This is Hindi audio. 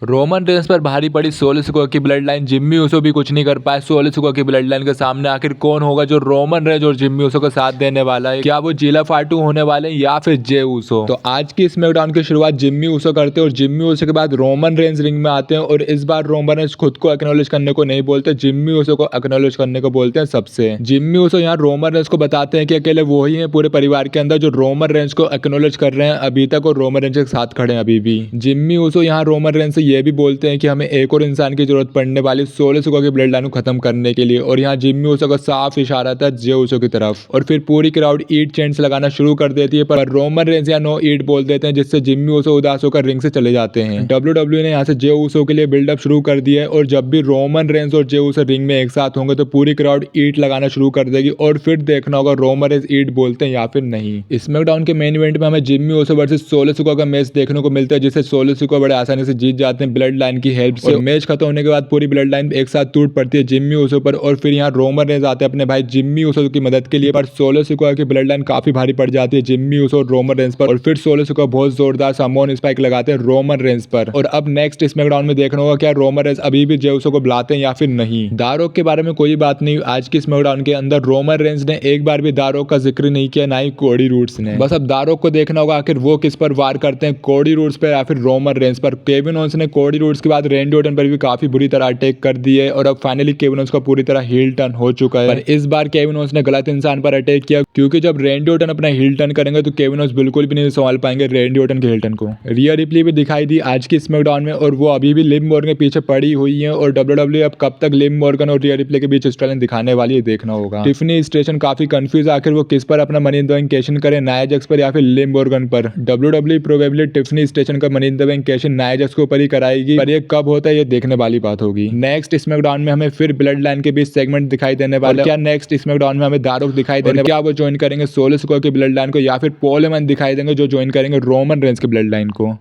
रोमन रेंस पर भारी पड़ी सोलो सिकोआ की ब्लड लाइन। जिम्मी ऊसो भी कुछ नहीं कर पाए सोलो सिकोआ की ब्लड लाइन के सामने। आखिर कौन होगा जो रोमन रेंस और जिम्मी ऊसो को साथ देने वाला है? क्या वो जीला फाटू होने वाले हैं या फिर जे ऊसो? तो आज की स्मैकडाउन की शुरुआत जिम्मी ऊसो करते हैं और जिम्मी ऊसो के बाद रोमन रेंस रिंग में आते हैं और इस बार रोमन रेंस खुद को एक्नॉलेज करने को नहीं बोलते, जिम्मी ऊसो को एक्नॉलेज करने को बोलते हैं सबसे। जिम्मी ऊसो यहाँ रोमन रेंस को बताते हैं कि अकेले वो ही है पूरे परिवार के अंदर जो रोमन रेंस को एक्नॉलेज कर रहे हैं अभी तक और रोमन रेंस के साथ खड़े हैं अभी भी। जिम्मी ऊसो यहाँ रोमन रेंस से ये भी बोलते हैं कि हमें एक और इंसान की जरूरत पड़ने वाली सोलो सिकोआ की ब्लड लाइन को खत्म करने के लिए। और यहाँ जिम्मी ऊसो का साफ इशारा था जे ऊसो की तरफ और फिर पूरी क्राउड ईट चेंट्स लगाना शुरू कर देती है, पर रोमन रेंस यहाँ नो ईट बोल देते हैं जिससे जिम्मी ऊसो उदास होकर रिंग से चले जाते हैं। WWE ने यहाँ से जे ऊसो के लिए बिल्डअप शुरू कर दिया है और जब भी रोमन रेंस और जे ऊसो रिंग में एक साथ होंगे तो पूरी क्राउड ईट लगाना शुरू कर देगी और फिर देखना होगा रोमन रेंस ईट बोलते हैं या फिर नहीं। स्मैकडाउन के मेन इवेंट में हमें Jimmy Uso versus solo Sikoa का मैच देखने को मिलता है जिसे सोलो सिकोआ बड़े आसानी से जीत जाते हैं ब्लड लाइन की हेल्प से। मैच खत्म होने के बाद पूरी ब्लड लाइन एक साथ टूट पड़ती है जिम्मी ऊसो पर और फिर यहाँ रोमन रेंस आते हैं अपने भाई जिम्मी ऊसो की मदद के लिए, पर सोलो सिकोआ की ब्लड लाइन काफी भारी पड़ जाती है जिम्मी ऊसो और रोमन रेंस पर और फिर सोलो सिकोआ बहुत जोरदार सामोन स्पाइक लगाते हैं रोमन रेंस पर। और अब नेक्स्ट स्मैकडाउन में देखना होगा क्या रोमन रेंस अभी भी जे ऊसो को बुलाते हैं या फिर नहीं। दारोक के बारे में कोई बात नहीं, आज की स्मैकडाउन के अंदर रोमन रेंस ने एक बार भी दारोक का जिक्र नहीं किया, ना ही कोडी रूड्स ने। बस अब दारोक को देखना होगा आखिर वो किस पर वार करते हैं, कोडी रूड्स पर या फिर रोमन रेंस पर। केविन ओवेंस ने कोडी रूड्स के बाद रैंडी ऑर्टन पर भी काफी बुरी तरह अटैक कर दिए और अब फाइनली केविन ओवेंस का पूरी तरह हील टर्न हो चुका है। पर इस बार केविन ओवेंस ने गलत इंसान पर अटैक किया क्योंकि जब रैंडी ऑर्टन अपना हील टर्न करेंगे तो केविन ओवेंस बिल्कुल भी नहीं संभाल पाएंगे रैंडी ऑर्टन के हील टर्न को। रिया रिप्ली भी दिखाई दी आज की स्मैकडाउन में और वो अभी भी लिव मॉर्गन के पीछे पड़ी हुई है और WWE अब कब तक लिव मॉर्गन और रिया रिप्ली के बीच स्टोरी दिखाने वाली है देखना होगा। टिफनी स्टेशन काफी कंफ्यूज आखिर वो किस पर अपना money in the bank cash in करे, नाया जैक्स पर या फिर लिव मॉर्गन पर। WWE प्रोबेबली टिफनी स्टेशन का money in the bank cash in Nia Jax के ऊपर ही कराएगी, पर ये कब होता है ये देखने वाली बात होगी। नेक्स्ट स्मैकडाउन में हमें फिर ब्लड लाइन के बीच सेगमेंट दिखाई देने वाला है। क्या नेक्स्ट स्मैकडाउन में हमें दारोक दिखाई देने, क्या वो ज्वाइन करेंगे सोलो सिकोआ की ब्लड लाइन को या फिर पॉल हेमन दिखाई देंगे जो ज्वाइन करेंगे रोमन रेंस की ब्लड लाइन को।